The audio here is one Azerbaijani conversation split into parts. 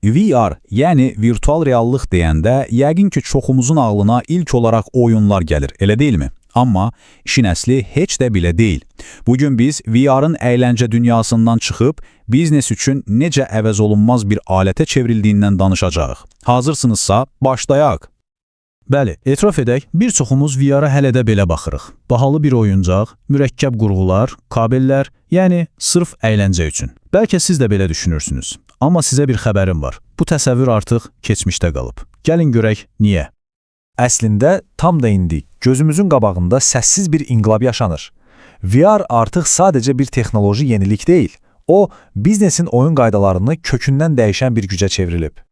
VR, yəni virtual reallıq deyəndə, yəqin ki, çoxumuzun ağlına ilk olaraq oyunlar gəlir, elə deyilmi? Amma işin əsli heç də belə deyil. Bugün biz VR-ın əyləncə dünyasından çıxıb, biznes üçün necə əvəzolunmaz bir alətə çevrildiyindən danışacağıq. Hazırsınızsa, başlayaq. Bəli, etiraf edək, bir çoxumuz VR-a hələ də belə baxırıq. Bahalı bir oyuncaq, mürəkkəb qurğular, kabellər, yəni sırf əyləncə üçün. Bəlkə siz də belə düşünürsünüz. Amma sizə bir xəbərim var. Bu təsəvvür artıq keçmişdə qalıb. Gəlin görək, niyə? Əslində, tam da indi gözümüzün qabağında səssiz bir inqilab yaşanır. VR artıq sadəcə bir texnoloji yenilik deyil. O, biznesin oyun qaydalarını kökündən dəyişən bir gücə çevrilib.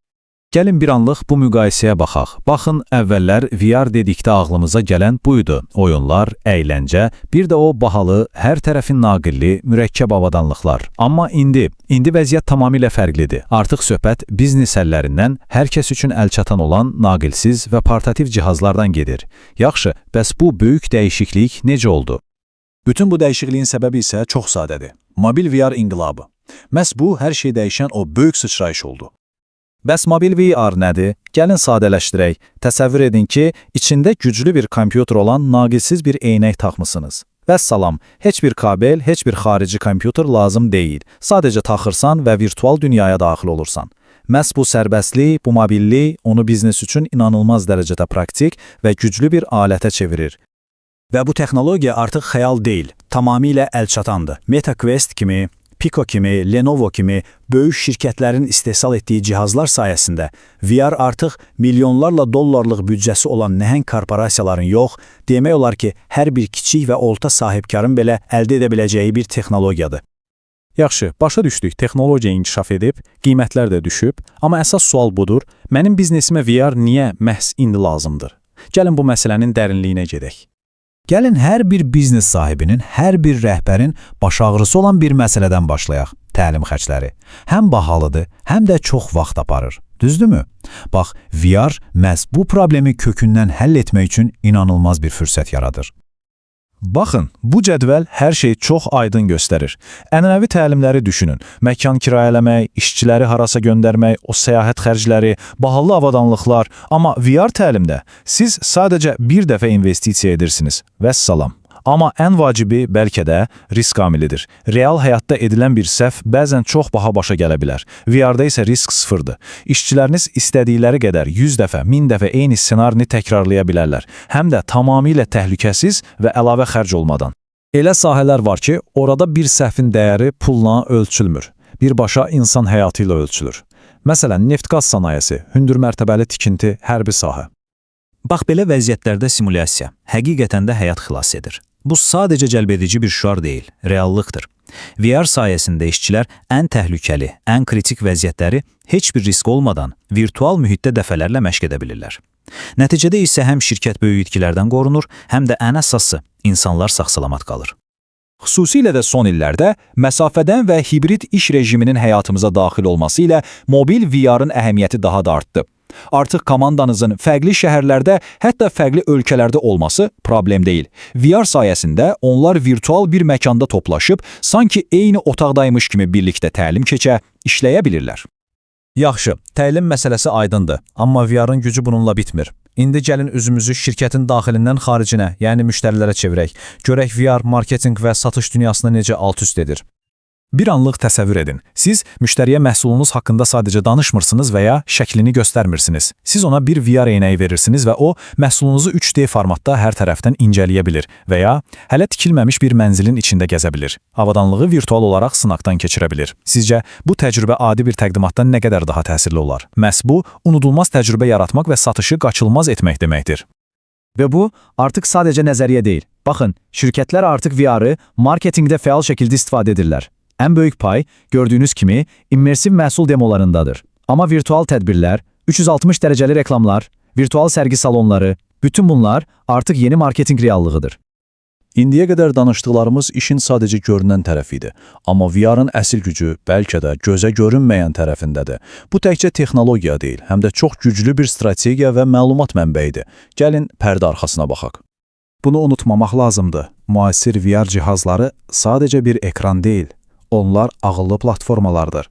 Gəlin bir anlıq bu müqayisəyə baxaq. Baxın, əvvəllər VR dedikdə ağlımıza gələn buydu. Oyunlar, əyləncə, bir də o bahalı, hər tərəfin naqilli, mürəkkəb avadanlıqlar. Amma indi vəziyyət tamamilə fərqlidir. Artıq söhbət biznes əllərindən hər kəs üçün əlçatan olan naqilsiz və portativ cihazlardan gedir. Yaxşı, bəs bu böyük dəyişiklik necə oldu? Bütün bu dəyişikliyin səbəbi isə çox sadədir. Mobil VR inqilabı. Məhz bu, hər şey dəyişən o böyük sıçrayış oldu. Bəs mobil VR nədir? Gəlin sadələşdirək. Təsəvvür edin ki, içində güclü bir kompüter olan naqilsiz bir eynək taxmısınız. Vəssalam, heç bir kabel, heç bir xarici kompüter lazım deyil. Sadəcə taxırsan və virtual dünyaya daxil olursan. Məhz bu sərbəstlik, bu mobillik onu biznes üçün inanılmaz dərəcədə praktik və güclü bir alətə çevirir. Və bu texnologiya artıq xəyal deyil, tamamilə əlçatandır. MetaQuest kimi, Pico kimi, Lenovo kimi böyük şirkətlərin istehsal etdiyi cihazlar sayəsində VR artıq milyonlarla dollarlıq büdcəsi olan nəhəng korporasiyaların yox, demək olar ki, hər bir kiçik və orta sahibkarın belə əldə edə biləcəyi bir texnologiyadır. Yaxşı, başa düşdük, texnologiya inkişaf edib, qiymətlər də düşüb, amma əsas sual budur, mənim biznesimə VR niyə məhz indi lazımdır? Gəlin bu məsələnin dərinliyinə gedək. Gəlin hər bir biznes sahibinin, hər bir rəhbərin baş ağrısı olan bir məsələdən başlayaq, təlim xərcləri. Həm bahalıdır, həm də çox vaxt aparır. Düzdürmü? Bax, VR məhz bu problemi kökündən həll etmək üçün inanılmaz bir fürsət yaradır. Baxın, bu cədvəl hər şeyi çox aydın göstərir. Ənənəvi təlimləri düşünün. Məkan kirayələmək, işçiləri harasa göndərmək, o səyahət xərcləri, bahalı avadanlıqlar. Amma VR təlimdə siz sadəcə bir dəfə investisiya edirsiniz. Vəssalam. Amma ən vacibi bəlkə də risk amilidir. Real həyatda edilən bir səhv bəzən çox baha başa gələ bilər. VR-da isə risk sıfırdır. İşçiləriniz istədikləri qədər 100 dəfə, 1000 dəfə eyni ssenarini təkrarlaya bilərlər. Həm də tamamilə təhlükəsiz və əlavə xərc olmadan. Elə sahələr var ki, orada bir səhvin dəyəri pulla ölçülmür. Birbaşa insan həyatı ilə ölçülür. Məsələn, neft-qaz sənayesi, hündür mərtəbəli tikinti, hərbi sahə. Bax, belə vəziyyətlərdə simulyasiya həqiqətən də həyat xilas edir. Bu sadəcə cəlbedici bir şüar deyil, reallıqdır. VR sayəsində işçilər ən təhlükəli, ən kritik vəziyyətləri heç bir risk olmadan virtual mühitdə dəfələrlə məşq edə bilirlər. Nəticədə isə həm şirkət böyük itkilərdən qorunur, həm də ən əsası insanlar sağ-salamat qalır. Xüsusilə də son illərdə məsafədən və hibrid iş rejiminin həyatımıza daxil olması ilə mobil VR-ın əhəmiyyəti daha da artdı. Artıq komandanızın fərqli şəhərlərdə, hətta fərqli ölkələrdə olması problem deyil. VR sayəsində onlar virtual bir məkanda toplaşıb, sanki eyni otaqdaymış kimi birlikdə təlim keçə, işləyə bilirlər. Yaxşı, təlim məsələsi aydındır, amma VR-ın gücü bununla bitmir. İndi gəlin üzümüzü şirkətin daxilindən xaricinə, yəni müştərilərə çevirək. Görək VR marketinq və satış dünyasını necə alt-üst edir. Bir anlıq təsəvvür edin. Siz müştəriyə məhsulunuz haqqında sadəcə danışmırsınız və ya şəklini göstərmirsiniz. Siz ona bir VR eynəyi verirsiniz və o, məhsulunuzu 3D formatda hər tərəfdən incələyə bilir və ya hələ tikilməmiş bir mənzilin içində gəzə bilir. Avadanlığı virtual olaraq sınaqdan keçirə bilir. Sizcə, bu təcrübə adi bir təqdimatdan nə qədər daha təsirli olar? Məhz bu, unudulmaz təcrübə yaratmaq və satışı qaçılmaz etmək deməkdir. Və bu, artıq sadəcə nəzəriyyə deyil. Baxın, şirkətlər artıq VR-ı marketinqdə fəal şəkildə istifadə edirlər. Ən böyük pay, gördüyünüz kimi, immersiv məhsul demolarındadır. Amma virtual tədbirlər, 360 dərəcəli reklamlar, virtual sərgi salonları, bütün bunlar artıq yeni marketinq reallığıdır. İndiyə qədər danışdıqlarımız işin sadəcə görünən tərəfi idi. Amma VR-ın əsl gücü bəlkə də gözə görünməyən tərəfindədir. Bu təkcə texnologiya deyil, həm də çox güclü bir strategiya və məlumat mənbəyidir. Gəlin pərdə arxasına baxaq. Bunu unutmamaq lazımdır. Müasir VR cihazları sadəcə bir ekran deyil. Onlar ağıllı platformalardır.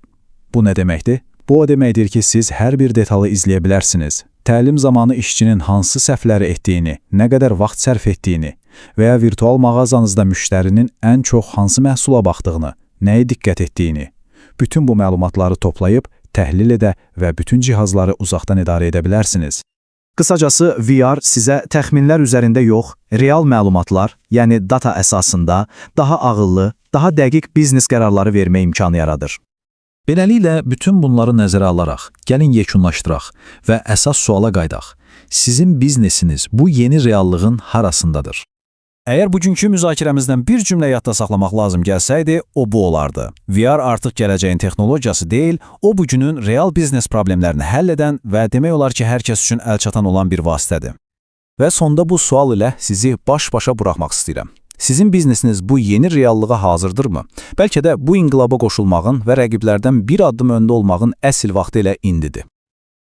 Bu nə deməkdir? Bu o deməkdir ki, siz hər bir detalı izləyə bilərsiniz. Təlim zamanı işçinin hansı səhvləri etdiyini, nə qədər vaxt sərf etdiyini və ya virtual mağazanızda müştərinin ən çox hansı məhsula baxdığını, nəyə diqqət etdiyini, bütün bu məlumatları toplayıb, təhlil edə və bütün cihazları uzaqdan idarə edə bilərsiniz. Qısacası, VR sizə təxminlər üzərində yox, real məlumatlar, yəni data əsasında daha ağıllı, daha dəqiq biznes qərarları vermə imkanı yaradır. Beləliklə, bütün bunları nəzərə alaraq, gəlin yekunlaşdıraq və əsas suala qaydaq. Sizin biznesiniz bu yeni reallığın harasındadır? Əgər bugünkü müzakirəmizdən bir cümlə yadda saxlamaq lazım gəlsəydi, o bu olardı. VR artıq gələcəyin texnologiyası deyil, o bugünün real biznes problemlərini həll edən və demək olar ki, hər kəs üçün əlçatan olan bir vasitədir. Və sonda bu sual ilə sizi baş-başa buraxmaq istəyirəm. Sizin biznesiniz bu yeni reallığa hazırdırmı? Bəlkə də bu inqilaba qoşulmağın və rəqiblərdən bir addım öndə olmağın əsl vaxtı elə indidir.